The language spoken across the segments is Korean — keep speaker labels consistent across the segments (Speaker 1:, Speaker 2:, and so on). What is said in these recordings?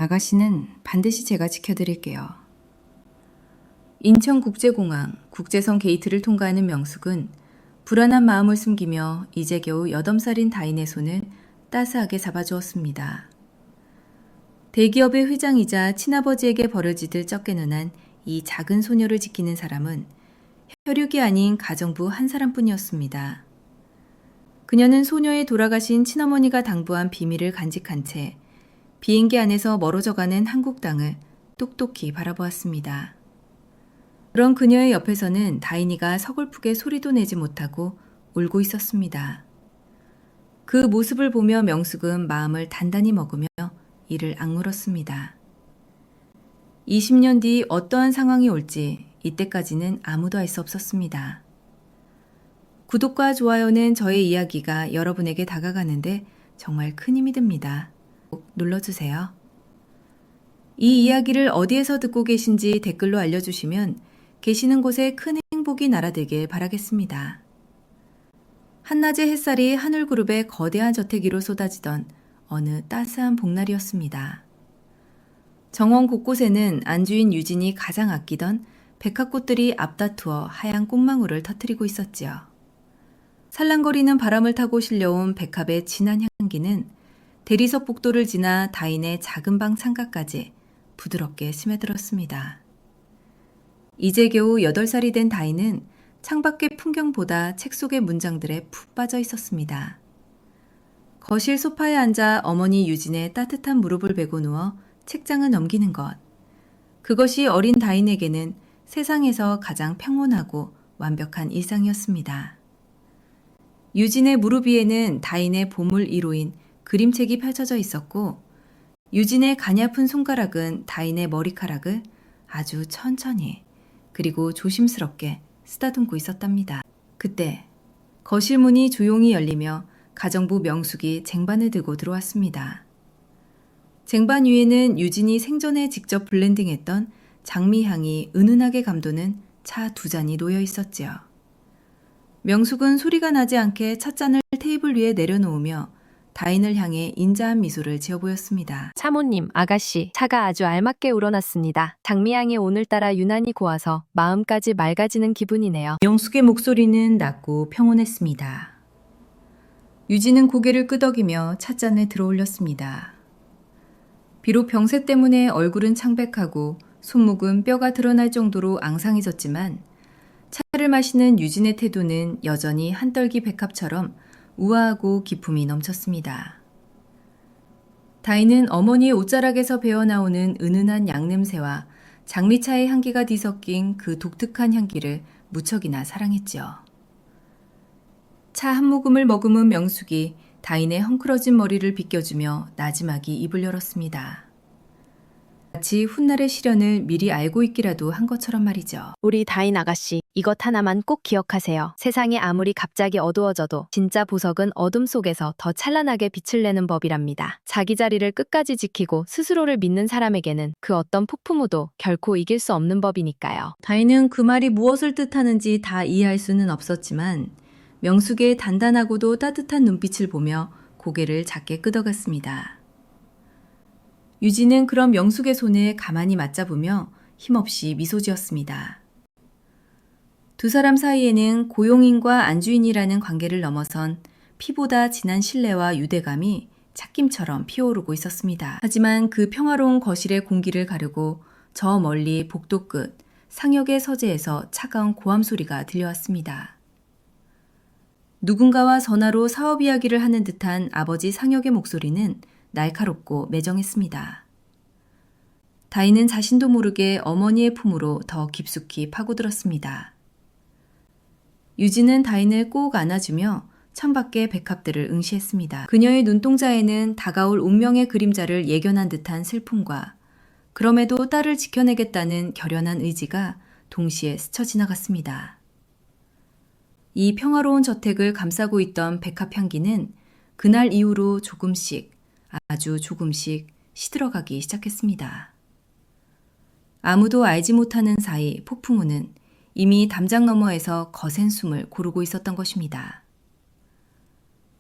Speaker 1: 아가씨는 반드시 제가 지켜드릴게요. 인천국제공항 국제선 게이트를 통과하는 명숙은 불안한 마음을 숨기며 이제 겨우 8살인 다인의 손을 따스하게 잡아주었습니다. 대기업의 회장이자 친아버지에게 버려지듯 쫓겨난 이 작은 소녀를 지키는 사람은 혈육이 아닌 가정부 한 사람뿐이었습니다. 그녀는 소녀의 돌아가신 친어머니가 당부한 비밀을 간직한 채 비행기 안에서 멀어져가는 한국 땅을 똑똑히 바라보았습니다. 그런 그녀의 옆에서는 다인이가 서글프게 소리도 내지 못하고 울고 있었습니다. 그 모습을 보며 명숙은 마음을 단단히 먹으며 이를 악물었습니다. 20년 뒤 어떠한 상황이 올지 이때까지는 아무도 알 수 없었습니다. 구독과 좋아요는 저의 이야기가 여러분에게 다가가는데 정말 큰 힘이 됩니다. 꼭 눌러주세요. 이 이야기를 어디에서 듣고 계신지 댓글로 알려주시면 계시는 곳에 큰 행복이 날아들길 바라겠습니다. 한낮의 햇살이 하늘그룹의 거대한 저택 위로 쏟아지던 어느 따스한 봄날이었습니다. 정원 곳곳에는 안주인 유진이 가장 아끼던 백합꽃들이 앞다투어 하얀 꽃망울을 터뜨리고 있었지요. 살랑거리는 바람을 타고 실려온 백합의 진한 향기는 대리석 복도를 지나 다인의 작은 방 창가까지 부드럽게 스며들었습니다. 이제 겨우 8살이 된 다인은 창밖의 풍경보다 책 속의 문장들에 푹 빠져 있었습니다. 거실 소파에 앉아 어머니 유진의 따뜻한 무릎을 베고 누워 책장을 넘기는 것. 그것이 어린 다인에게는 세상에서 가장 평온하고 완벽한 일상이었습니다. 유진의 무릎 위에는 다인의 보물 1호인 그림책이 펼쳐져 있었고 유진의 가냘픈 손가락은 다인의 머리카락을 아주 천천히 그리고 조심스럽게 쓰다듬고 있었답니다. 그때 거실 문이 조용히 열리며 가정부 명숙이 쟁반을 들고 들어왔습니다. 쟁반 위에는 유진이 생전에 직접 블렌딩했던 장미향이 은은하게 감도는 차 2잔이 놓여 있었지요. 명숙은 소리가 나지 않게 찻잔을 테이블 위에 내려놓으며 다인을 향해 인자한 미소를 지어 보였습니다.
Speaker 2: 사모님, 아가씨, 차가 아주 알맞게 우러났습니다. 장미향이 오늘따라 유난히 고와서 마음까지 맑아지는 기분이네요.
Speaker 1: 명숙의 목소리는 낮고 평온했습니다. 유진은 고개를 끄덕이며 찻잔을 들어올렸습니다. 비록 병세 때문에 얼굴은 창백하고 손목은 뼈가 드러날 정도로 앙상해졌지만 차를 마시는 유진의 태도는 여전히 한떨기 백합처럼 우아하고 기품이 넘쳤습니다. 다인은 어머니의 옷자락에서 배어나오는 은은한 양냄새와 장미차의 향기가 뒤섞인 그 독특한 향기를 무척이나 사랑했죠. 차 한 모금을 머금은 명숙이 다인의 헝클어진 머리를 빗겨주며 나지막이 입을 열었습니다. 마치 훗날의 시련을 미리 알고 있기라도 한 것처럼 말이죠.
Speaker 2: 우리 다인 아가씨, 이것 하나만 꼭 기억하세요. 세상이 아무리 갑자기 어두워져도 진짜 보석은 어둠 속에서 더 찬란하게 빛을 내는 법이랍니다. 자기 자리를 끝까지 지키고 스스로를 믿는 사람에게는 그 어떤 폭풍우도 결코 이길 수 없는 법이니까요.
Speaker 1: 다인은 그 말이 무엇을 뜻하는지 다 이해할 수는 없었지만 명숙의 단단하고도 따뜻한 눈빛을 보며 고개를 작게 끄덕였습니다. 유진은 그런 명숙의 손을 가만히 맞잡으며 힘없이 미소 지었습니다. 두 사람 사이에는 고용인과 안주인이라는 관계를 넘어선 피보다 진한 신뢰와 유대감이 찻김처럼 피어오르고 있었습니다. 하지만 그 평화로운 거실의 공기를 가르고 저 멀리 복도 끝 상역의 서재에서 차가운 고함 소리가 들려왔습니다. 누군가와 전화로 사업 이야기를 하는 듯한 아버지 상역의 목소리는 날카롭고 매정했습니다. 다인은 자신도 모르게 어머니의 품으로 더 깊숙이 파고들었습니다. 유진은 다인을 꼭 안아주며 창밖의 백합들을 응시했습니다. 그녀의 눈동자에는 다가올 운명의 그림자를 예견한 듯한 슬픔과 그럼에도 딸을 지켜내겠다는 결연한 의지가 동시에 스쳐 지나갔습니다. 이 평화로운 저택을 감싸고 있던 백합 향기는 그날 이후로 조금씩 아주 조금씩 시들어가기 시작했습니다. 아무도 알지 못하는 사이 폭풍우는 이미 담장 너머에서 거센 숨을 고르고 있었던 것입니다.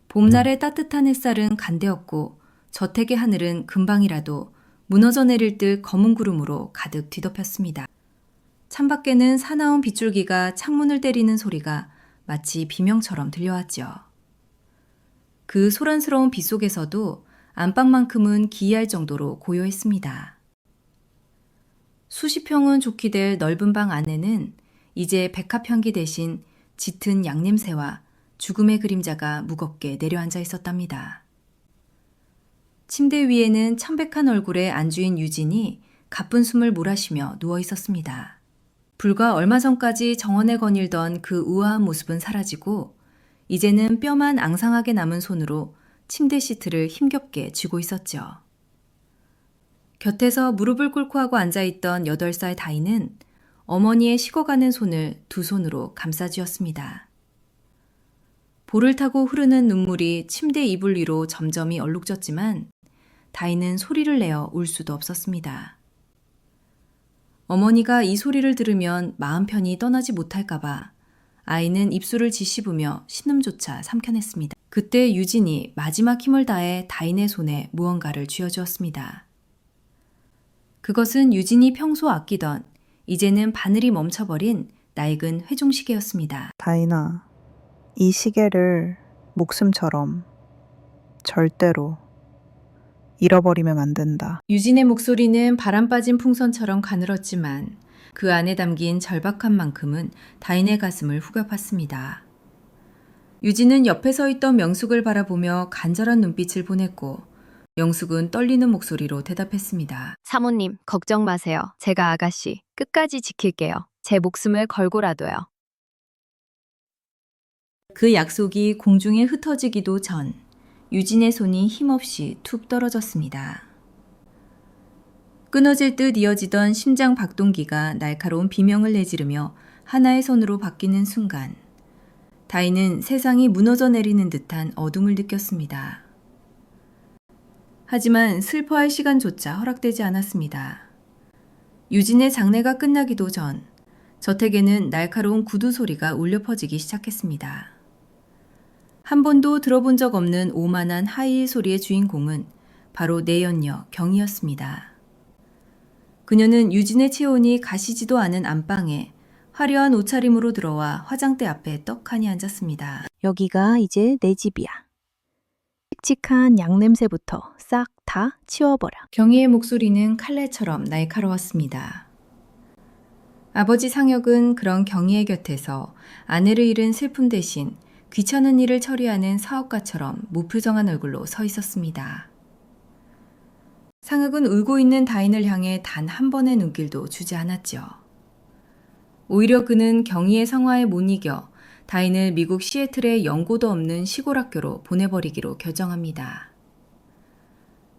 Speaker 1: 봄날의 따뜻한 햇살은 간대었고 저택의 하늘은 금방이라도 무너져 내릴 듯 검은 구름으로 가득 뒤덮였습니다. 창밖에는 사나운 빗줄기가 창문을 때리는 소리가 마치 비명처럼 들려왔죠. 그 소란스러운 빛 속에서도 안방만큼은 기이할 정도로 고요했습니다. 수십 평은 좋게 될 넓은 방 안에는 이제 백합향기 대신 짙은 양냄새와 죽음의 그림자가 무겁게 내려앉아 있었답니다. 침대 위에는 창백한 얼굴에 안주인 유진이 가쁜 숨을 몰아쉬며 누워 있었습니다. 불과 얼마 전까지 정원에 거닐던 그 우아한 모습은 사라지고 이제는 뼈만 앙상하게 남은 손으로 침대 시트를 힘겹게 쥐고 있었죠. 곁에서 무릎을 꿇고 하고 앉아있던 8살 다이는 어머니의 식어가는 손을 두 손으로 감싸쥐었습니다. 볼을 타고 흐르는 눈물이 침대 이불 위로 점점이 얼룩졌지만 다이는 소리를 내어 울 수도 없었습니다. 어머니가 이 소리를 들으면 마음 편히 떠나지 못할까봐 아이는 입술을 짓씹으며 신음조차 삼켜냈습니다. 그때 유진이 마지막 힘을 다해 다인의 손에 무언가를 쥐어주었습니다. 그것은 유진이 평소 아끼던 이제는 바늘이 멈춰버린 낡은 회중시계였습니다.
Speaker 3: 다인아, 이 시계를 목숨처럼 절대로 잃어버리면 안 된다.
Speaker 1: 유진의 목소리는 바람 빠진 풍선처럼 가늘었지만 그 안에 담긴 절박한 만큼은 다인의 가슴을 후벼팠습니다. 유진은 옆에 서 있던 명숙을 바라보며 간절한 눈빛을 보냈고 명숙은 떨리는 목소리로 대답했습니다.
Speaker 2: 사모님, 걱정 마세요. 제가 아가씨 끝까지 지킬게요. 제 목숨을 걸고라도요.
Speaker 1: 그 약속이 공중에 흩어지기도 전 유진의 손이 힘없이 툭 떨어졌습니다. 끊어질 듯 이어지던 심장 박동기가 날카로운 비명을 내지르며 하나의 손으로 바뀌는 순간 다이는 세상이 무너져 내리는 듯한 어둠을 느꼈습니다. 하지만 슬퍼할 시간조차 허락되지 않았습니다. 유진의 장례가 끝나기도 전 저택에는 날카로운 구두 소리가 울려 퍼지기 시작했습니다. 한 번도 들어본 적 없는 오만한 하이힐 소리의 주인공은 바로 내연녀 경이었습니다. 그녀는 유진의 체온이 가시지도 않은 안방에 화려한 옷차림으로 들어와 화장대 앞에 떡하니 앉았습니다.
Speaker 4: 여기가 이제 내 집이야. 칙칙한 양냄새부터 싹 다 치워버려.
Speaker 1: 경희의 목소리는 칼날처럼 날카로웠습니다. 아버지 상혁은 그런 경희의 곁에서 아내를 잃은 슬픔 대신 귀찮은 일을 처리하는 사업가처럼 무표정한 얼굴로 서 있었습니다. 상혁은 울고 있는 다인을 향해 단 한 번의 눈길도 주지 않았죠. 오히려 그는 경희의 성화에 못 이겨 다인을 미국 시애틀의 연고도 없는 시골 학교로 보내버리기로 결정합니다.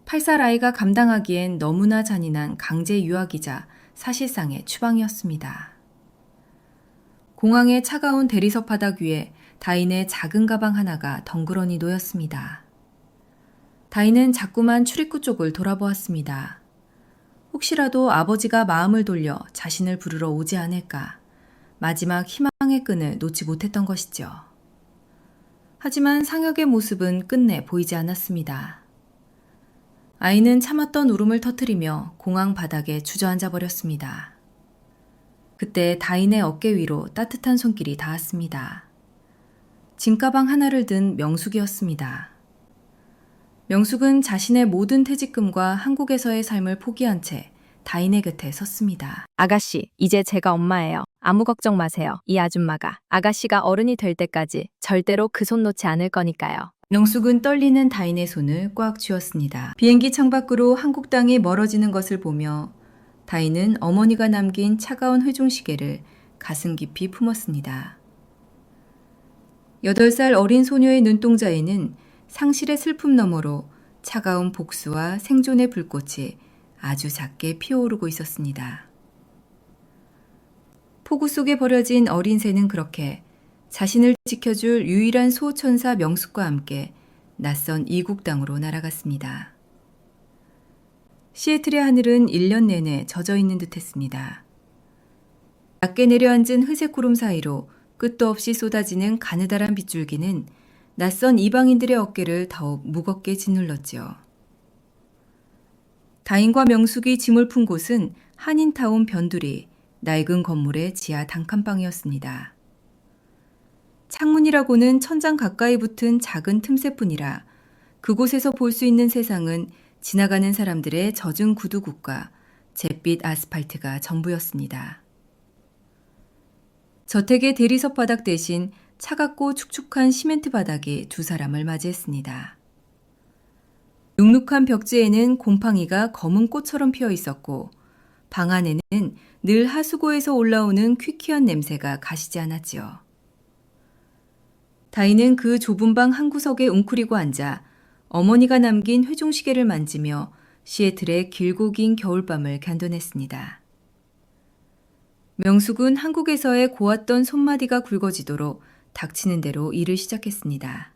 Speaker 1: 8살 아이가 감당하기엔 너무나 잔인한 강제 유학이자 사실상의 추방이었습니다. 공항의 차가운 대리석 바닥 위에 다인의 작은 가방 하나가 덩그러니 놓였습니다. 다인은 자꾸만 출입구 쪽을 돌아보았습니다. 혹시라도 아버지가 마음을 돌려 자신을 부르러 오지 않을까 마지막 희망의 끈을 놓지 못했던 것이죠. 하지만 상혁의 모습은 끝내 보이지 않았습니다. 아이는 참았던 울음을 터뜨리며 공항 바닥에 주저앉아 버렸습니다. 그때 다인의 어깨 위로 따뜻한 손길이 닿았습니다. 짐가방 하나를 든 명숙이었습니다. 명숙은 자신의 모든 퇴직금과 한국에서의 삶을 포기한 채 다인의 곁에 섰습니다.
Speaker 2: 아가씨, 이제 제가 엄마예요. 아무 걱정 마세요. 이 아줌마가 아가씨가 어른이 될 때까지 절대로 그 손 놓지 않을 거니까요.
Speaker 1: 명숙은 떨리는 다인의 손을 꽉 쥐었습니다. 비행기 창밖으로 한국 땅이 멀어지는 것을 보며 다인은 어머니가 남긴 차가운 회중시계를 가슴 깊이 품었습니다. 8살 어린 소녀의 눈동자에는 상실의 슬픔 너머로 차가운 복수와 생존의 불꽃이 아주 작게 피어오르고 있었습니다. 폭우 속에 버려진 어린 새는 그렇게 자신을 지켜줄 유일한 소천사 명숙과 함께 낯선 이국 땅으로 날아갔습니다. 시애틀의 하늘은 1년 내내 젖어 있는 듯했습니다. 낮게 내려앉은 회색 구름 사이로 끝도 없이 쏟아지는 가느다란 빗줄기는 낯선 이방인들의 어깨를 더욱 무겁게 짓눌렀지요. 다인과 명숙이 짐을 푼 곳은 한인타운 변두리, 낡은 건물의 지하 단칸방이었습니다. 창문이라고는 천장 가까이 붙은 작은 틈새뿐이라 그곳에서 볼 수 있는 세상은 지나가는 사람들의 젖은 구두굽과 잿빛 아스팔트가 전부였습니다. 저택의 대리석 바닥 대신 차갑고 축축한 시멘트 바닥이 두 사람을 맞이했습니다. 눅눅한 벽지에는 곰팡이가 검은 꽃처럼 피어 있었고 방 안에는 늘 하수구에서 올라오는 퀴퀴한 냄새가 가시지 않았지요. 다인은 그 좁은 방 한 구석에 웅크리고 앉아 어머니가 남긴 회종시계를 만지며 시애틀의 길고 긴 겨울밤을 견뎌냈습니다. 명숙은 한국에서의 고왔던 손마디가 굵어지도록 닥치는 대로 일을 시작했습니다.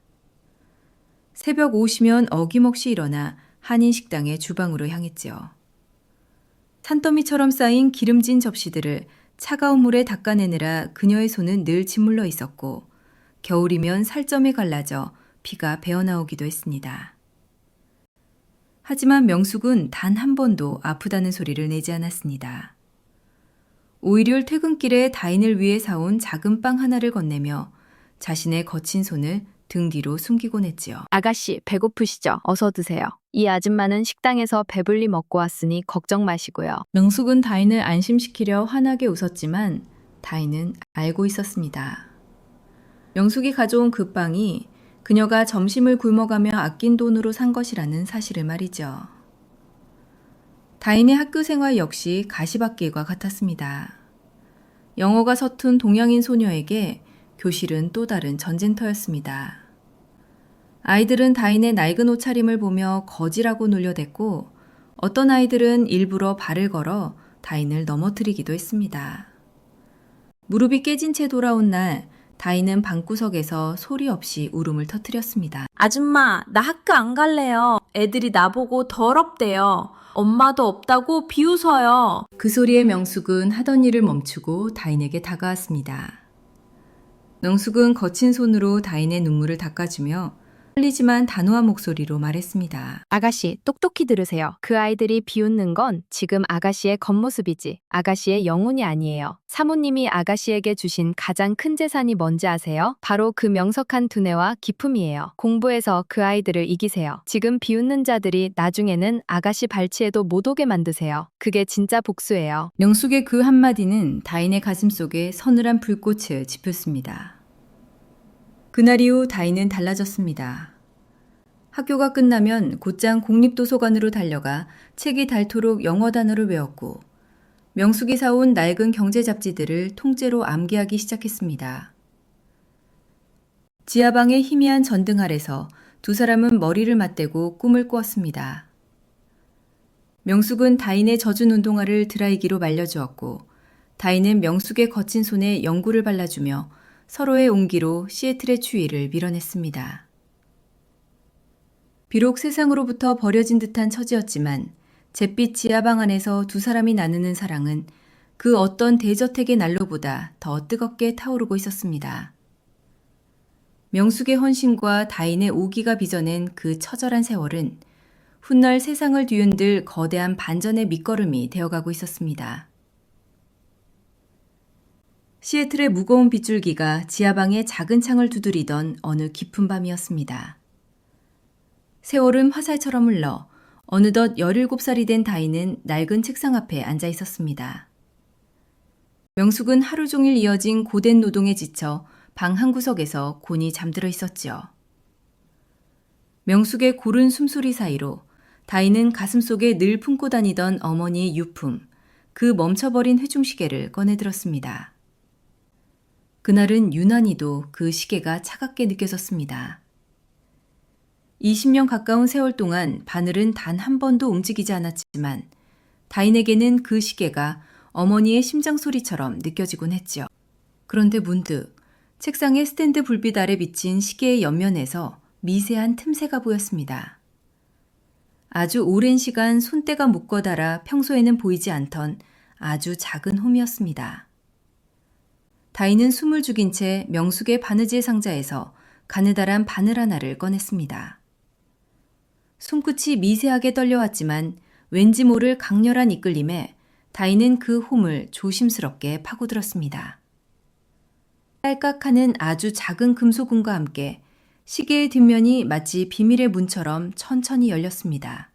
Speaker 1: 새벽 5시면 어김없이 일어나 한인 식당의 주방으로 향했지요. 산더미처럼 쌓인 기름진 접시들을 차가운 물에 닦아내느라 그녀의 손은 늘 짓물러 있었고 겨울이면 살점이 갈라져 피가 배어나오기도 했습니다. 하지만 명숙은 단 한 번도 아프다는 소리를 내지 않았습니다. 오일요일 퇴근길에 다인을 위해 사온 작은 빵 하나를 건네며 자신의 거친 손을 등 뒤로 숨기곤 했지요.
Speaker 2: 아가씨, 배고프시죠? 어서 드세요. 이 아줌마는 식당에서 배불리 먹고 왔으니 걱정 마시고요.
Speaker 1: 명숙은 다인을 안심시키려 환하게 웃었지만 다인은 알고 있었습니다. 명숙이 가져온 그 빵이 그녀가 점심을 굶어가며 아낀 돈으로 산 것이라는 사실을 말이죠. 다인의 학교 생활 역시 가시밭길과 같았습니다. 영어가 서툰 동양인 소녀에게 교실은 또 다른 전쟁터였습니다. 아이들은 다인의 낡은 옷차림을 보며 거지라고 놀려댔고 어떤 아이들은 일부러 발을 걸어 다인을 넘어뜨리기도 했습니다. 무릎이 깨진 채 돌아온 날 다인은 방구석에서 소리 없이 울음을 터뜨렸습니다.
Speaker 4: 아줌마, 나 학교 안 갈래요. 애들이 나보고 더럽대요. 엄마도 없다고 비웃어요.
Speaker 1: 그 소리에 명숙은 하던 일을 멈추고 다인에게 다가왔습니다. 명숙은 거친 손으로 다인의 눈물을 닦아주며 떨리지만 단호한 목소리로 말했습니다.
Speaker 2: 아가씨, 똑똑히 들으세요. 그 아이들이 비웃는 건 지금 아가씨의 겉모습이지 아가씨의 영혼이 아니에요. 사모님이 아가씨에게 주신 가장 큰 재산이 뭔지 아세요? 바로 그 명석한 두뇌와 기품이에요. 공부해서 그 아이들을 이기세요. 지금 비웃는 자들이 나중에는 아가씨 발치에도 못 오게 만드세요. 그게 진짜 복수예요.
Speaker 1: 명숙의 그 한마디는 다인의 가슴 속에 서늘한 불꽃을 지폈습니다. 그날 이후 다인은 달라졌습니다. 학교가 끝나면 곧장 공립도서관으로 달려가 책이 닳도록 영어 단어를 외웠고 명숙이 사온 낡은 경제 잡지들을 통째로 암기하기 시작했습니다. 지하방의 희미한 전등 아래서 두 사람은 머리를 맞대고 꿈을 꾸었습니다. 명숙은 다인의 젖은 운동화를 드라이기로 말려주었고 다인은 명숙의 거친 손에 연고를 발라주며 서로의 온기로 시애틀의 추위를 밀어냈습니다. 비록 세상으로부터 버려진 듯한 처지였지만 잿빛 지하방 안에서 두 사람이 나누는 사랑은 그 어떤 대저택의 난로보다 더 뜨겁게 타오르고 있었습니다. 명숙의 헌신과 다인의 오기가 빚어낸 그 처절한 세월은 훗날 세상을 뒤흔들 거대한 반전의 밑거름이 되어가고 있었습니다. 시애틀의 무거운 빗줄기가 지하방의 작은 창을 두드리던 어느 깊은 밤이었습니다. 세월은 화살처럼 흘러 어느덧 17살이 된 다인은 낡은 책상 앞에 앉아 있었습니다. 명숙은 하루 종일 이어진 고된 노동에 지쳐 방 한구석에서 곤히 잠들어 있었지요. 명숙의 고른 숨소리 사이로 다인은 가슴속에 늘 품고 다니던 어머니의 유품, 그 멈춰버린 회중시계를 꺼내들었습니다. 그날은 유난히도 그 시계가 차갑게 느껴졌습니다. 20년 가까운 세월 동안 바늘은 단 한 번도 움직이지 않았지만 다인에게는 그 시계가 어머니의 심장 소리처럼 느껴지곤 했지요. 그런데 문득 책상의 스탠드 불빛 아래 비친 시계의 옆면에서 미세한 틈새가 보였습니다. 아주 오랜 시간 손때가 묶어달아 평소에는 보이지 않던 아주 작은 홈이었습니다. 다인은 숨을 죽인 채 명숙의 바느질 상자에서 가느다란 바늘 하나를 꺼냈습니다. 손끝이 미세하게 떨려왔지만 왠지 모를 강렬한 이끌림에 다인은 그 홈을 조심스럽게 파고들었습니다. 딸깍하는 아주 작은 금속음과 함께 시계의 뒷면이 마치 비밀의 문처럼 천천히 열렸습니다.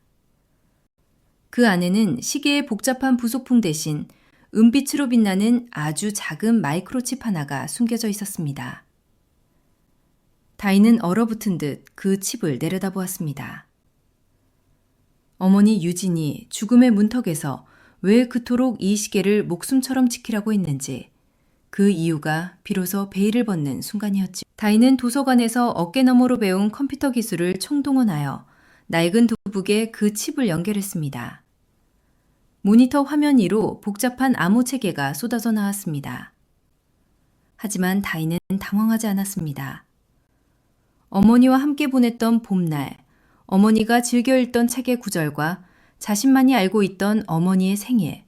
Speaker 1: 그 안에는 시계의 복잡한 부속품 대신 은빛으로 빛나는 아주 작은 마이크로칩 하나가 숨겨져 있었습니다. 다인은 얼어붙은 듯 그 칩을 내려다보았습니다. 어머니 유진이 죽음의 문턱에서 왜 그토록 이 시계를 목숨처럼 지키라고 했는지 그 이유가 비로소 베일을 벗는 순간이었죠. 다인은 도서관에서 어깨너머로 배운 컴퓨터 기술을 총동원하여 낡은 도북에 그 칩을 연결했습니다. 모니터 화면 위로 복잡한 암호 체계가 쏟아져 나왔습니다. 하지만 다인은 당황하지 않았습니다. 어머니와 함께 보냈던 봄날, 어머니가 즐겨 읽던 책의 구절과 자신만이 알고 있던 어머니의 생애,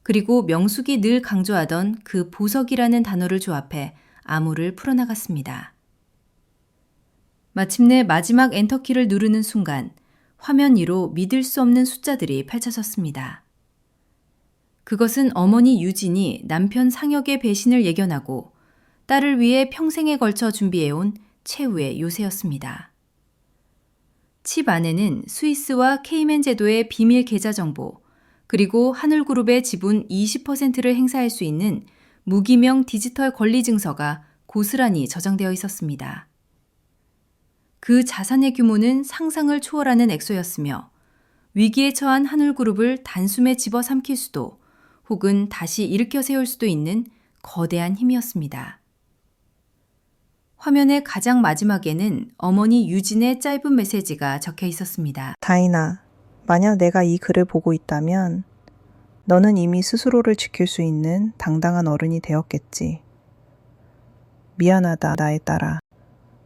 Speaker 1: 그리고 명숙이 늘 강조하던 그 보석이라는 단어를 조합해 암호를 풀어나갔습니다. 마침내 마지막 엔터키를 누르는 순간 화면 위로 믿을 수 없는 숫자들이 펼쳐졌습니다. 그것은 어머니 유진이 남편 상혁의 배신을 예견하고 딸을 위해 평생에 걸쳐 준비해온 최후의 요새였습니다. 칩 안에는 스위스와 케이맨 제도의 비밀 계좌 정보, 그리고 하늘그룹의 지분 20%를 행사할 수 있는 무기명 디지털 권리 증서가 고스란히 저장되어 있었습니다. 그 자산의 규모는 상상을 초월하는 액수였으며 위기에 처한 하늘그룹을 단숨에 집어삼킬 수도 혹은 다시 일으켜 세울 수도 있는 거대한 힘이었습니다. 화면의 가장 마지막에는 어머니 유진의 짧은 메시지가 적혀 있었습니다.
Speaker 3: 다인아, 만약 내가 이 글을 보고 있다면 너는 이미 스스로를 지킬 수 있는 당당한 어른이 되었겠지. 미안하다, 나의 딸아.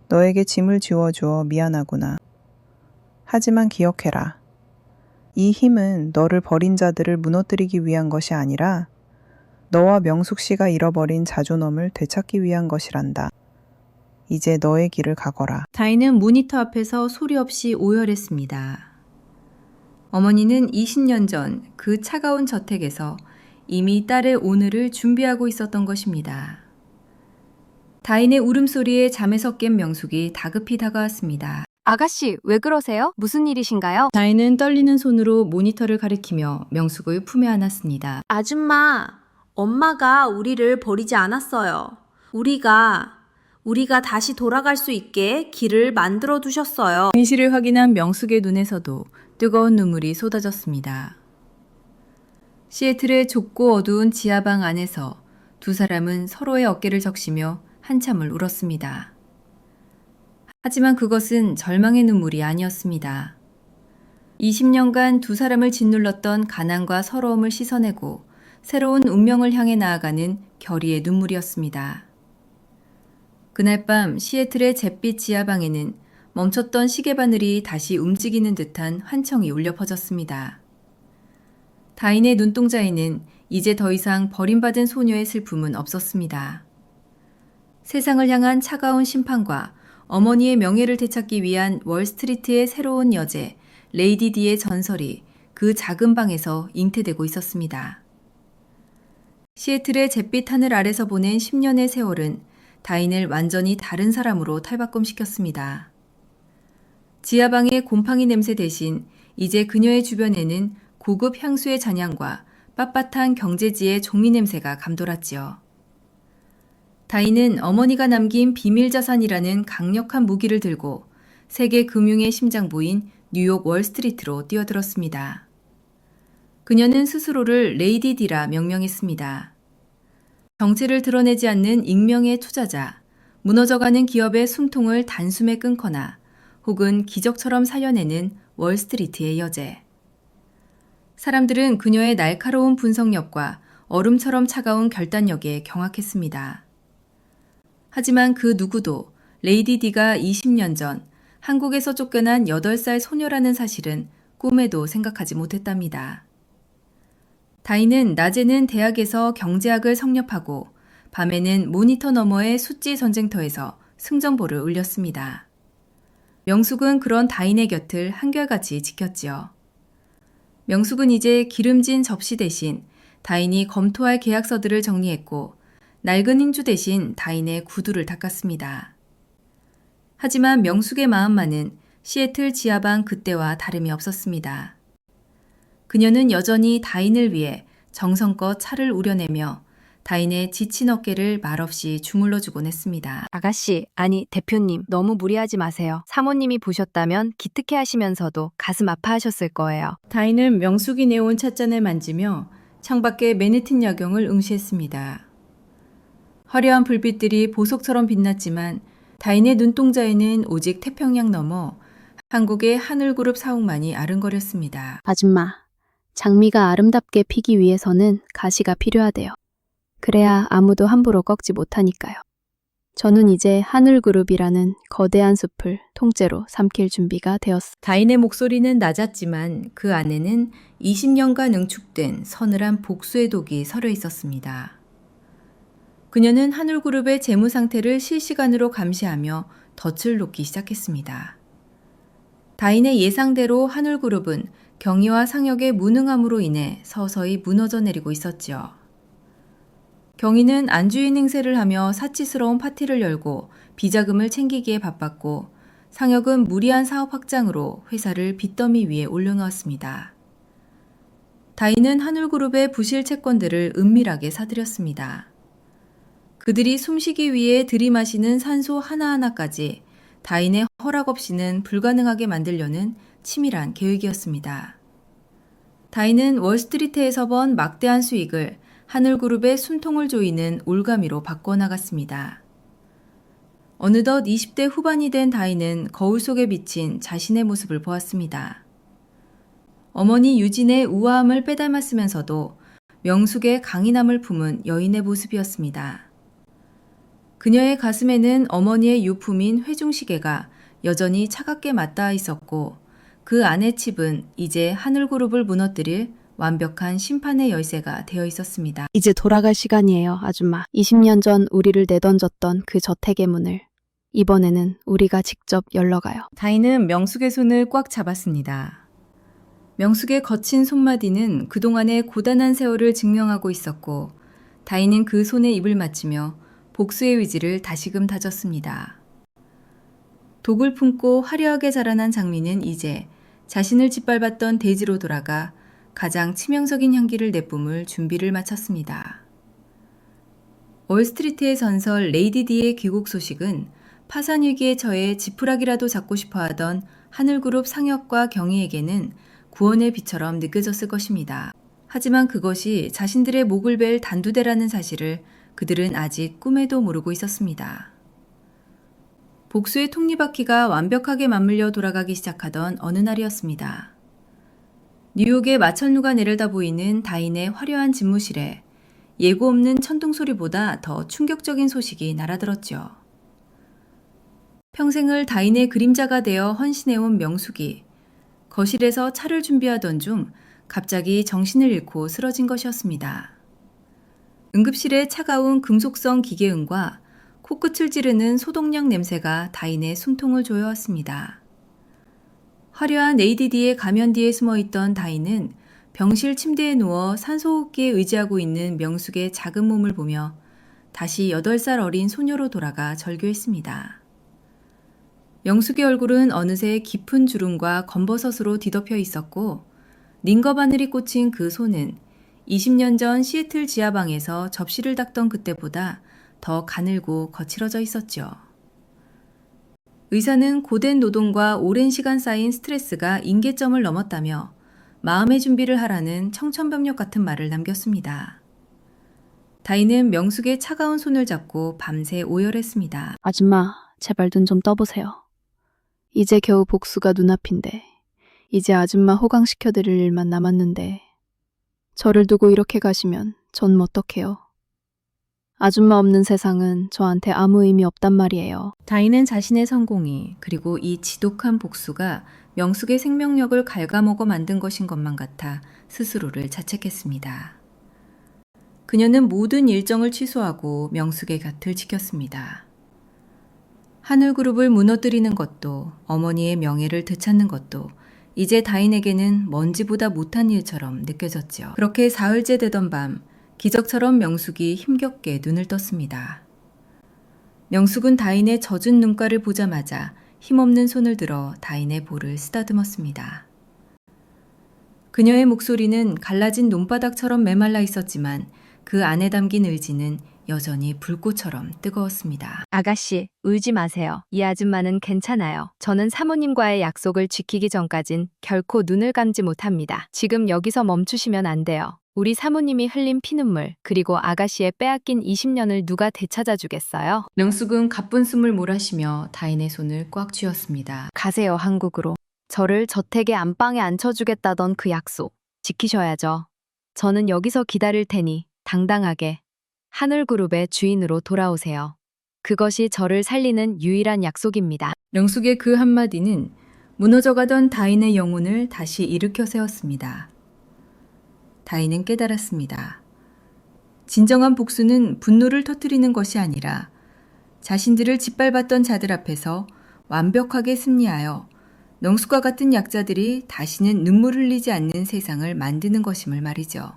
Speaker 3: 너에게 짐을 지워주어 미안하구나. 하지만 기억해라. 이 힘은 너를 버린 자들을 무너뜨리기 위한 것이 아니라 너와 명숙 씨가 잃어버린 자존감을 되찾기 위한 것이란다. 이제 너의 길을 가거라.
Speaker 1: 다인은 모니터 앞에서 소리 없이 오열했습니다. 어머니는 20년 전 그 차가운 저택에서 이미 딸의 오늘을 준비하고 있었던 것입니다. 다인의 울음소리에 잠에서 깬 명숙이 다급히 다가왔습니다.
Speaker 2: 아가씨, 왜 그러세요? 무슨 일이신가요?
Speaker 1: 다인은 떨리는 손으로 모니터를 가리키며 명숙을 품에 안았습니다.
Speaker 5: 아줌마, 엄마가 우리를 버리지 않았어요. 우리가 다시 돌아갈 수 있게 길을 만들어 두셨어요.
Speaker 1: 진실을 확인한 명숙의 눈에서도 뜨거운 눈물이 쏟아졌습니다. 시애틀의 좁고 어두운 지하방 안에서 두 사람은 서로의 어깨를 적시며 한참을 울었습니다. 하지만 그것은 절망의 눈물이 아니었습니다. 20년간 두 사람을 짓눌렀던 가난과 서러움을 씻어내고 새로운 운명을 향해 나아가는 결의의 눈물이었습니다. 그날 밤 시애틀의 잿빛 지하방에는 멈췄던 시계바늘이 다시 움직이는 듯한 환청이 울려 퍼졌습니다. 다인의 눈동자에는 이제 더 이상 버림받은 소녀의 슬픔은 없었습니다. 세상을 향한 차가운 심판과 어머니의 명예를 되찾기 위한 월스트리트의 새로운 여제 레이디 D의 전설이 그 작은 방에서 잉태되고 있었습니다. 시애틀의 잿빛 하늘 아래서 보낸 10년의 세월은 다인을 완전히 다른 사람으로 탈바꿈시켰습니다. 지하방의 곰팡이 냄새 대신 이제 그녀의 주변에는 고급 향수의 잔향과 빳빳한 경제지의 종이 냄새가 감돌았지요. 다인은 어머니가 남긴 비밀 자산이라는 강력한 무기를 들고 세계 금융의 심장부인 뉴욕 월스트리트로 뛰어들었습니다. 그녀는 스스로를 레이디 D라 명명했습니다. 정체를 드러내지 않는 익명의 투자자, 무너져가는 기업의 숨통을 단숨에 끊거나 혹은 기적처럼 살려내는 월스트리트의 여제. 사람들은 그녀의 날카로운 분석력과 얼음처럼 차가운 결단력에 경악했습니다. 하지만 그 누구도 레이디 D가 20년 전 한국에서 쫓겨난 8살 소녀라는 사실은 꿈에도 생각하지 못했답니다. 다인은 낮에는 대학에서 경제학을 성nhập 하고 밤에는 모니터 너머의 숫지 전쟁터에서 승전보를 울렸습니다. 명숙은 그런 다인의 곁을 한결같이 지켰지요. 명숙은 이제 기름진 접시 대신 다인이 검토할 계약서들을 정리했고 낡은 hin주 대신 다인의 구두를 닦았습니다. 하지만 명숙의 마음만은 시애틀 지하방 그때와 다름이 없었습니다. 그녀는 여전히 다인을 위해 정성껏 차를 우려내며 다인의 지친 어깨를 말없이 주물러주곤 했습니다.
Speaker 2: 아가씨, 아니 대표님, 너무 무리하지 마세요. 사모님이 보셨다면 기특해 하시면서도 가슴 아파하셨을 거예요.
Speaker 1: 다인은 명숙이 내온 찻잔을 만지며 창밖의 맨해튼 야경을 응시했습니다. 화려한 불빛들이 보석처럼 빛났지만 다인의 눈동자에는 오직 태평양 너머 한국의 하늘그룹 사옥만이 아른거렸습니다.
Speaker 4: 아줌마, 장미가 아름답게 피기 위해서는 가시가 필요하대요. 그래야 아무도 함부로 꺾지 못하니까요. 저는 이제 하늘그룹이라는 거대한 숲을 통째로 삼킬 준비가 되었어.
Speaker 1: 다인의 목소리는 낮았지만 그 안에는 20년간 응축된 서늘한 복수의 독이 서려 있었습니다. 그녀는 하늘그룹의 재무 상태를 실시간으로 감시하며 덫을 놓기 시작했습니다. 다인의 예상대로 하늘그룹은 경위와 상역의 무능함으로 인해 서서히 무너져 내리고 있었지요. 경위는 안주인 행세를 하며 사치스러운 파티를 열고 비자금을 챙기기에 바빴고 상역은 무리한 사업 확장으로 회사를 빚더미 위에 올려놓았습니다. 다인은 하늘그룹의 부실 채권들을 은밀하게 사들였습니다. 그들이 숨쉬기 위해 들이마시는 산소 하나하나까지 다인의 허락 없이는 불가능하게 만들려는 치밀한 계획이었습니다. 다인은 월스트리트에서 번 막대한 수익을 하늘그룹의 숨통을 조이는 올가미로 바꿔나갔습니다. 어느덧 20대 후반이 된 다인은 거울 속에 비친 자신의 모습을 보았습니다. 어머니 유진의 우아함을 빼닮았으면서도 명숙의 강인함을 품은 여인의 모습이었습니다. 그녀의 가슴에는 어머니의 유품인 회중시계가 여전히 차갑게 맞닿아 있었고 그 안의 칩은 이제 하늘그룹을 무너뜨릴 완벽한 심판의 열쇠가 되어 있었습니다.
Speaker 4: 이제 돌아갈 시간이에요, 아줌마. 20년 전 우리를 내던졌던 그 저택의 문을 이번에는 우리가 직접 열러가요.
Speaker 1: 다인은 명숙의 손을 꽉 잡았습니다. 명숙의 거친 손마디는 그동안의 고단한 세월을 증명하고 있었고 다인은 그 손에 입을 맞추며 복수의 의지를 다시금 다졌습니다. 독을 품고 화려하게 자라난 장미는 이제 자신을 짓밟았던 대지로 돌아가 가장 치명적인 향기를 내뿜을 준비를 마쳤습니다. 월스트리트의 전설 레이디 디의 귀국 소식은 파산 위기에 처해 지푸라기라도 잡고 싶어 하던 하늘그룹 상역과 경희에게는 구원의 빛처럼 느껴졌을 것입니다. 하지만 그것이 자신들의 목을 벨 단두대라는 사실을 그들은 아직 꿈에도 모르고 있었습니다. 복수의 톱니바퀴가 완벽하게 맞물려 돌아가기 시작하던 어느 날이었습니다. 뉴욕의 마천루가 내려다 보이는 다인의 화려한 집무실에 예고 없는 천둥 소리보다 더 충격적인 소식이 날아들었죠. 평생을 다인의 그림자가 되어 헌신해온 명숙이 거실에서 차를 준비하던 중 갑자기 정신을 잃고 쓰러진 것이었습니다. 응급실의 차가운 금속성 기계음과 코끝을 찌르는 소독약 냄새가 다인의 숨통을 조여왔습니다. 화려한 ADD의 가면 뒤에 숨어있던 다인은 병실 침대에 누워 산소호흡기에 의지하고 있는 명숙의 작은 몸을 보며 다시 8살 어린 소녀로 돌아가 절규했습니다. 명숙의 얼굴은 어느새 깊은 주름과 검버섯으로 뒤덮여 있었고 링거 바늘이 꽂힌 그 손은 20년 전 시애틀 지하방에서 접시를 닦던 그때보다 더 가늘고 거칠어져 있었죠. 의사는 고된 노동과 오랜 시간 쌓인 스트레스가 임계점을 넘었다며 마음의 준비를 하라는 청천벽력 같은 말을 남겼습니다. 다인은 명숙의 차가운 손을 잡고 밤새 오열했습니다.
Speaker 4: 아줌마, 제발 눈 좀 떠보세요. 이제 겨우 복수가 눈앞인데 이제 아줌마 호강시켜드릴 일만 남았는데 저를 두고 이렇게 가시면 전 어떡해요. 아줌마 없는 세상은 저한테 아무 의미 없단 말이에요.
Speaker 1: 다인은 자신의 성공이 그리고 이 지독한 복수가 명숙의 생명력을 갉아먹어 만든 것인 것만 같아 스스로를 자책했습니다. 그녀는 모든 일정을 취소하고 명숙의 곁을 지켰습니다. 하늘그룹을 무너뜨리는 것도 어머니의 명예를 되찾는 것도 이제 다인에게는 먼지보다 못한 일처럼 느껴졌죠. 그렇게 사흘째 되던 밤, 기적처럼 명숙이 힘겹게 눈을 떴습니다. 명숙은 다인의 젖은 눈가를 보자마자 힘없는 손을 들어 다인의 볼을 쓰다듬었습니다. 그녀의 목소리는 갈라진 논바닥처럼 메말라 있었지만 그 안에 담긴 의지는 여전히 불꽃처럼 뜨거웠습니다.
Speaker 2: 아가씨, 울지 마세요. 이 아줌마는 괜찮아요. 저는 사모님과의 약속을 지키기 전까진 결코 눈을 감지 못합니다. 지금 여기서 멈추시면 안 돼요. 우리 사모님이 흘린 피눈물, 그리고 아가씨의 빼앗긴 20년을 누가 되찾아 주겠어요?
Speaker 1: 명숙은 가쁜 숨을 몰아쉬며 다인의 손을 꽉 쥐었습니다.
Speaker 2: 가세요, 한국으로. 저를 저택의 안방에 앉혀주겠다던 그 약속, 지키셔야죠. 저는 여기서 기다릴 테니 당당하게 하늘그룹의 주인으로 돌아오세요. 그것이 저를 살리는 유일한 약속입니다.
Speaker 1: 명숙의 그 한마디는 무너져가던 다인의 영혼을 다시 일으켜 세웠습니다. 다인은 깨달았습니다. 진정한 복수는 분노를 터뜨리는 것이 아니라 자신들을 짓밟았던 자들 앞에서 완벽하게 승리하여 명숙과 같은 약자들이 다시는 눈물 흘리지 않는 세상을 만드는 것임을 말이죠.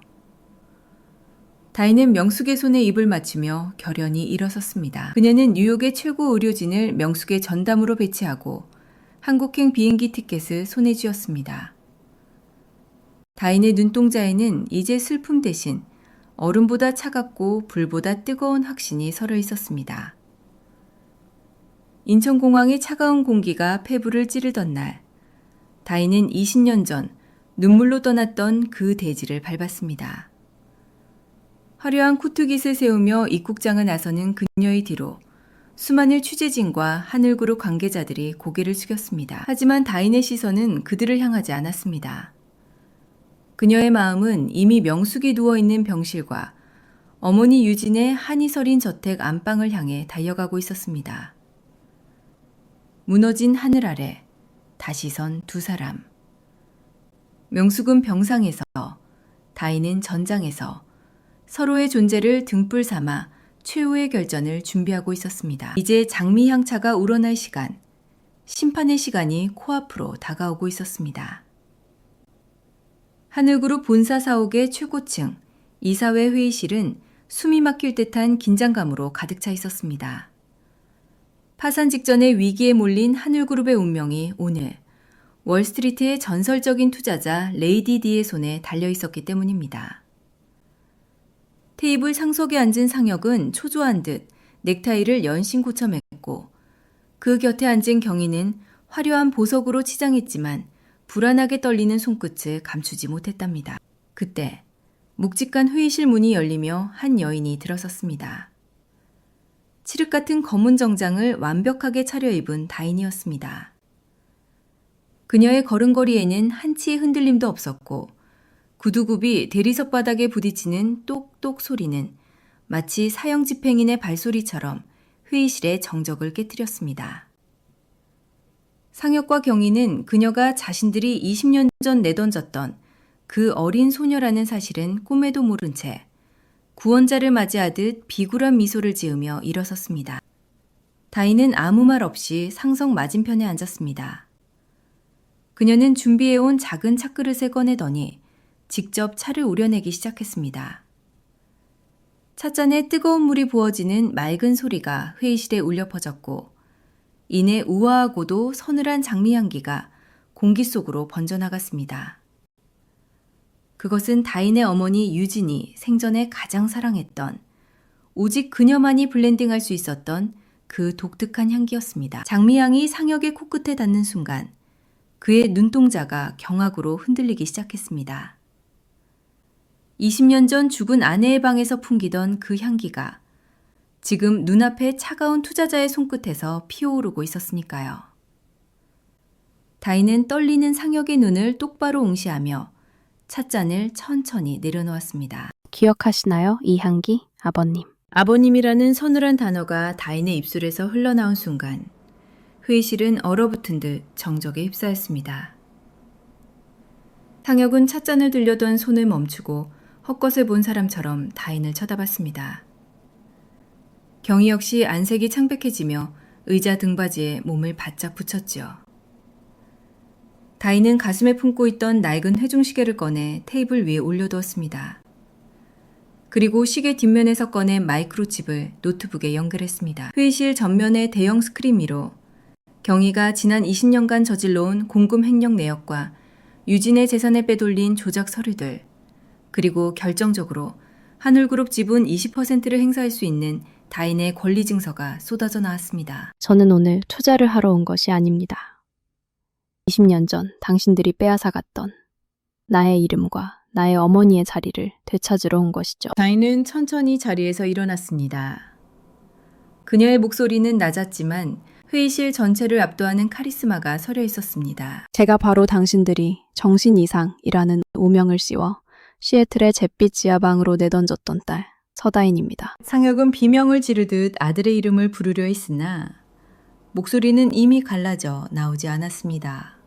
Speaker 1: 다인은 명숙의 손에 입을 맞추며 결연히 일어섰습니다. 그녀는 뉴욕의 최고 의료진을 명숙의 전담으로 배치하고 한국행 비행기 티켓을 손에 쥐었습니다. 다인의 눈동자에는 이제 슬픔 대신 얼음보다 차갑고 불보다 뜨거운 확신이 서려 있었습니다. 인천공항의 차가운 공기가 폐부를 찌르던 날, 다인은 20년 전 눈물로 떠났던 그 대지를 밟았습니다. 화려한 코트깃을 세우며 입국장을 나서는 그녀의 뒤로 수많은 취재진과 하늘그룹 관계자들이 고개를 숙였습니다. 하지만 다인의 시선은 그들을 향하지 않았습니다. 그녀의 마음은 이미 명숙이 누워있는 병실과 어머니 유진의 한이 서린 저택 안방을 향해 달려가고 있었습니다. 무너진 하늘 아래 다시 선 두 사람. 명숙은 병상에서, 다인은 전장에서 서로의 존재를 등불 삼아 최후의 결전을 준비하고 있었습니다. 이제 장미향차가 우러날 시간, 심판의 시간이 코앞으로 다가오고 있었습니다. 하늘그룹 본사 사옥의 최고층, 이사회 회의실은 숨이 막힐 듯한 긴장감으로 가득 차 있었습니다. 파산 직전의 위기에 몰린 하늘그룹의 운명이 오늘 월스트리트의 전설적인 투자자 레이디 디의 손에 달려 있었기 때문입니다. 테이블 상석에 앉은 상혁은 초조한 듯 넥타이를 연신 고쳐맸고 그 곁에 앉은 경희는 화려한 보석으로 치장했지만 불안하게 떨리는 손끝을 감추지 못했답니다. 그때 묵직한 회의실 문이 열리며 한 여인이 들어섰습니다. 칠흑 같은 검은 정장을 완벽하게 차려입은 다인이었습니다. 그녀의 걸음걸이에는 한치의 흔들림도 없었고 구두굽이 대리석 바닥에 부딪히는 똑똑 소리는 마치 사형 집행인의 발소리처럼 회의실의 정적을 깨뜨렸습니다. 상혁과 경희는 그녀가 자신들이 20년 전 내던졌던 그 어린 소녀라는 사실은 꿈에도 모른 채 구원자를 맞이하듯 비굴한 미소를 지으며 일어섰습니다. 다인은 아무 말 없이 상석 맞은편에 앉았습니다. 그녀는 준비해온 작은 찻그릇을 꺼내더니 직접 차를 우려내기 시작했습니다. 찻잔에 뜨거운 물이 부어지는 맑은 소리가 회의실에 울려 퍼졌고 이내 우아하고도 서늘한 장미향기가 공기 속으로 번져나갔습니다. 그것은 다인의 어머니 유진이 생전에 가장 사랑했던 오직 그녀만이 블렌딩할 수 있었던 그 독특한 향기였습니다. 장미향이 상혁의 코끝에 닿는 순간 그의 눈동자가 경악으로 흔들리기 시작했습니다. 20년 전 죽은 아내의 방에서 풍기던 그 향기가 지금 눈앞에 차가운 투자자의 손끝에서 피어오르고 있었으니까요. 다인은 떨리는 상혁의 눈을 똑바로 응시하며 찻잔을 천천히 내려놓았습니다.
Speaker 4: 기억하시나요? 이 향기, 아버님.
Speaker 1: 아버님이라는 서늘한 단어가 다인의 입술에서 흘러나온 순간 회의실은 얼어붙은 듯 정적에 휩싸였습니다. 상혁은 찻잔을 들려던 손을 멈추고 헛것을 본 사람처럼 다인을 쳐다봤습니다. 경희 역시 안색이 창백해지며 의자 등받이에 몸을 바짝 붙였죠. 다인은 가슴에 품고 있던 낡은 회중시계를 꺼내 테이블 위에 올려두었습니다. 그리고 시계 뒷면에서 꺼낸 마이크로칩을 노트북에 연결했습니다. 회의실 전면의 대형 스크린 위로 경희가 지난 20년간 저질러온 공금 횡령 내역과 유진의 재산에 빼돌린 조작 서류들, 그리고 결정적으로 하늘그룹 지분 20%를 행사할 수 있는 다인의 권리 증서가 쏟아져 나왔습니다.
Speaker 4: 저는 오늘 투자를 하러 온 것이 아닙니다. 20년 전 당신들이 빼앗아갔던 나의 이름과 나의 어머니의 자리를 되찾으러 온 것이죠.
Speaker 1: 다인은 천천히 자리에서 일어났습니다. 그녀의 목소리는 낮았지만 회의실 전체를 압도하는 카리스마가 서려 있었습니다.
Speaker 4: 제가 바로 당신들이 정신 이상이라는 오명을 씌워 시애틀의 잿빛 지하방으로 내던졌던 딸 서다인입니다.
Speaker 1: 상혁은 비명을 지르듯 아들의 이름을 부르려 했으나 목소리는 이미 갈라져 나오지 않았습니다.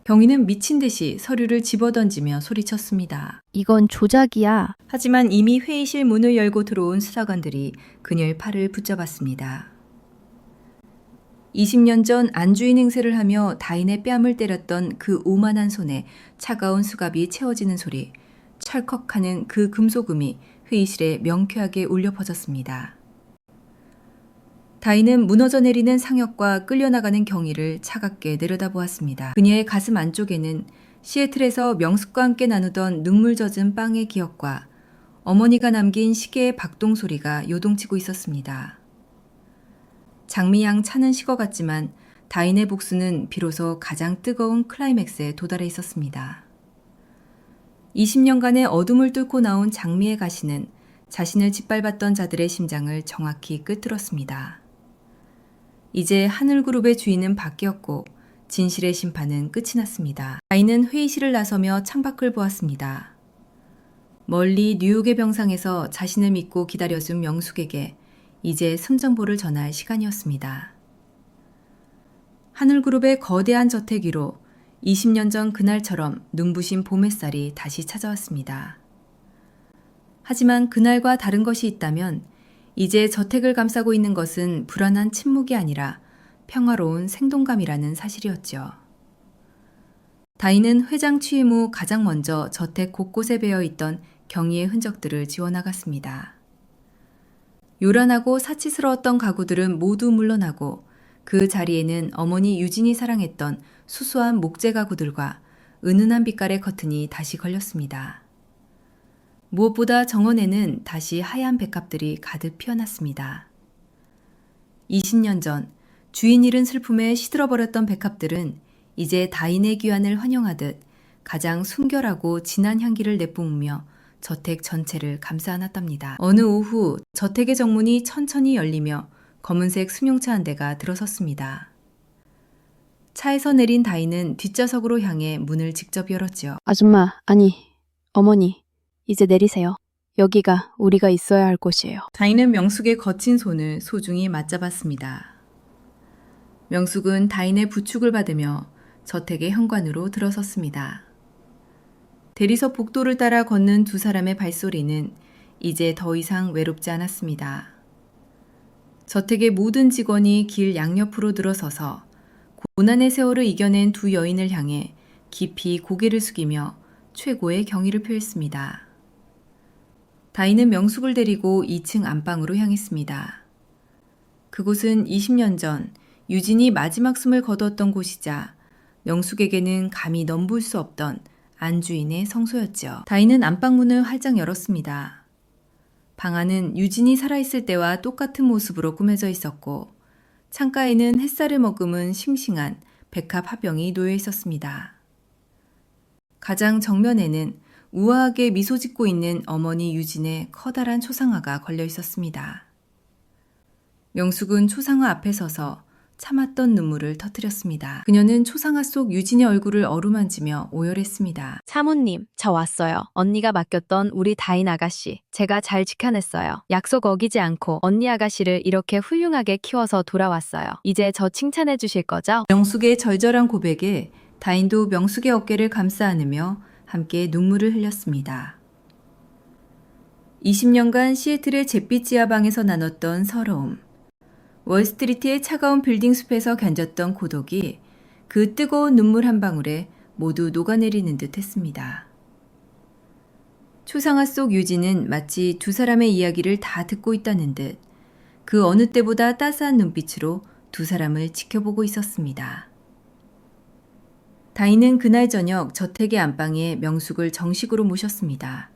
Speaker 1: 경희는 미친 듯이 서류를 집어던지며 소리쳤습니다.
Speaker 2: 이건 조작이야.
Speaker 1: 하지만 이미 회의실 문을 열고 들어온 수사관들이 그녀의 팔을 붙잡았습니다. 20년 전 안주인 행세를 하며 다인의 뺨을 때렸던 그 오만한 손에 차가운 수갑이 채워지는 소리, 철컥하는 그 금속음이 회의실에 명쾌하게 울려 퍼졌습니다. 다인은 무너져 내리는 상혁과 끌려나가는 경희를 차갑게 내려다보았습니다. 그녀의 가슴 안쪽에는 시애틀에서 명숙과 함께 나누던 눈물 젖은 빵의 기억과 어머니가 남긴 시계의 박동 소리가 요동치고 있었습니다. 장미향 차는 식어갔지만 다인의 복수는 비로소 가장 뜨거운 클라이맥스에 도달해 있었습니다. 20년간의 어둠을 뚫고 나온 장미의 가시는 자신을 짓밟았던 자들의 심장을 정확히 꿰뚫었습니다. 이제 하늘그룹의 주인은 바뀌었고 진실의 심판은 끝이 났습니다. 다인은 회의실을 나서며 창밖을 보았습니다. 멀리 뉴욕의 병상에서 자신을 믿고 기다려준 명숙에게 이제 승정보를 전할 시간이었습니다. 하늘그룹의 거대한 저택 위로 20년 전 그날처럼 눈부신 봄 햇살이 다시 찾아왔습니다. 하지만 그날과 다른 것이 있다면 이제 저택을 감싸고 있는 것은 불안한 침묵이 아니라 평화로운 생동감이라는 사실이었죠. 다인은 회장 취임 후 가장 먼저 저택 곳곳에 배어 있던 경희의 흔적들을 지워나갔습니다. 요란하고 사치스러웠던 가구들은 모두 물러나고 그 자리에는 어머니 유진이 사랑했던 수수한 목재 가구들과 은은한 빛깔의 커튼이 다시 걸렸습니다. 무엇보다 정원에는 다시 하얀 백합들이 가득 피어났습니다. 20년 전 주인 잃은 슬픔에 시들어버렸던 백합들은 이제 다인의 귀환을 환영하듯 가장 순결하고 진한 향기를 내뿜으며 저택 전체를 감싸 안았답니다. 어느 오후 저택의 정문이 천천히 열리며 검은색 승용차 한 대가 들어섰습니다. 차에서 내린 다인은 뒷좌석으로 향해 문을 직접 열었죠.
Speaker 4: 아줌마, 아니, 어머니, 이제 내리세요. 여기가 우리가 있어야 할 곳이에요.
Speaker 1: 다인은 명숙의 거친 손을 소중히 맞잡았습니다. 명숙은 다인의 부축을 받으며 저택의 현관으로 들어섰습니다. 대리석 복도를 따라 걷는 두 사람의 발소리는 이제 더 이상 외롭지 않았습니다. 저택의 모든 직원이 길 양옆으로 들어서서 고난의 세월을 이겨낸 두 여인을 향해 깊이 고개를 숙이며 최고의 경의를 표했습니다. 다인은 명숙을 데리고 2층 안방으로 향했습니다. 그곳은 20년 전 유진이 마지막 숨을 거두었던 곳이자 명숙에게는 감히 넘볼 수 없던 안주인의 성소였죠. 다인은 안방문을 활짝 열었습니다. 방 안은 유진이 살아있을 때와 똑같은 모습으로 꾸며져 있었고 창가에는 햇살을 머금은 싱싱한 백합 화병이 놓여 있었습니다. 가장 정면에는 우아하게 미소 짓고 있는 어머니 유진의 커다란 초상화가 걸려 있었습니다. 명숙은 초상화 앞에 서서 참았던 눈물을 터뜨렸습니다. 그녀는 초상화 속 유진의 얼굴을 어루만지며 오열했습니다.
Speaker 2: 사모님, 저 왔어요. 언니가 맡겼던 우리 다인 아가씨. 제가 잘 지켜냈어요. 약속 어기지 않고 언니 아가씨를 이렇게 훌륭하게 키워서 돌아왔어요. 이제 저 칭찬해 주실 거죠?
Speaker 1: 명숙의 절절한 고백에 다인도 명숙의 어깨를 감싸 안으며 함께 눈물을 흘렸습니다. 20년간 시애틀의 잿빛 지하방에서 나눴던 서러움, 월스트리트의 차가운 빌딩 숲에서 견뎠던 고독이 그 뜨거운 눈물 한 방울에 모두 녹아내리는 듯 했습니다. 초상화 속 유진은 마치 두 사람의 이야기를 다 듣고 있다는 듯 그 어느 때보다 따스한 눈빛으로 두 사람을 지켜보고 있었습니다. 다인은 그날 저녁 저택의 안방에 명숙을 정식으로 모셨습니다.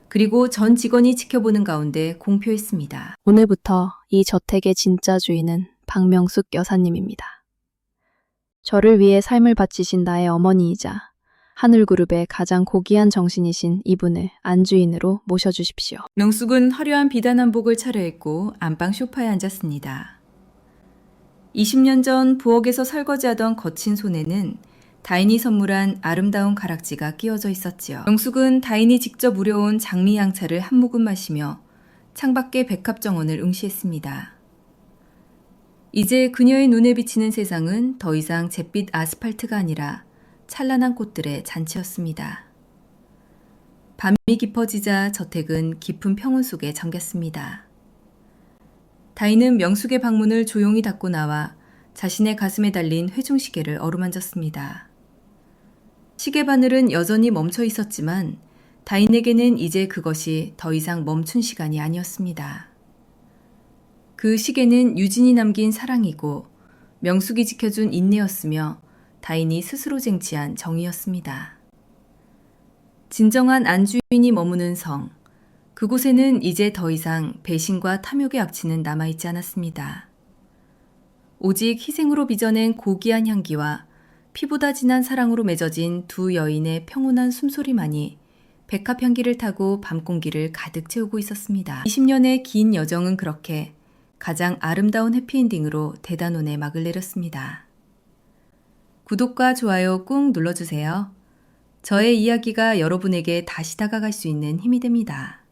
Speaker 1: 그리고 전 직원이 지켜보는 가운데 공표했습니다.
Speaker 4: 오늘부터 이 저택의 진짜 주인은 박명숙 여사님입니다. 저를 위해 삶을 바치신 나의 어머니이자 하늘그룹의 가장 고귀한 정신이신 이분을 안주인으로 모셔주십시오.
Speaker 1: 명숙은 화려한 비단 한복을 차려입고 안방 소파에 앉았습니다. 20년 전 부엌에서 설거지하던 거친 손에는 다인이 선물한 아름다운 가락지가 끼워져 있었지요. 명숙은 다인이 직접 우려온 장미향차를 한 모금 마시며 창밖의 백합정원을 응시했습니다. 이제 그녀의 눈에 비치는 세상은 더 이상 잿빛 아스팔트가 아니라 찬란한 꽃들의 잔치였습니다. 밤이 깊어지자 저택은 깊은 평온 속에 잠겼습니다. 다인은 명숙의 방문을 조용히 닫고 나와 자신의 가슴에 달린 회중시계를 어루만졌습니다. 시계 바늘은 여전히 멈춰 있었지만 다인에게는 이제 그것이 더 이상 멈춘 시간이 아니었습니다. 그 시계는 유진이 남긴 사랑이고 명숙이 지켜준 인내였으며 다인이 스스로 쟁취한 정의였습니다. 진정한 안주인이 머무는 성, 그곳에는 이제 더 이상 배신과 탐욕의 악취는 남아있지 않았습니다. 오직 희생으로 빚어낸 고귀한 향기와 피보다 진한 사랑으로 맺어진 두 여인의 평온한 숨소리만이 백합 향기를 타고 밤 공기를 가득 채우고 있었습니다. 20년의 긴 여정은 그렇게 가장 아름다운 해피엔딩으로 대단원에 막을 내렸습니다. 구독과 좋아요 꾹 눌러주세요. 저의 이야기가 여러분에게 다시 다가갈 수 있는 힘이 됩니다.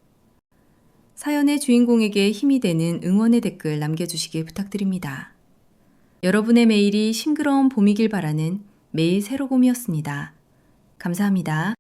Speaker 1: 사연의 주인공에게 힘이 되는 응원의 댓글 남겨주시길 부탁드립니다. 여러분의 매일이 싱그러운 봄이길 바라는 매일 새로봄이었습니다. 감사합니다.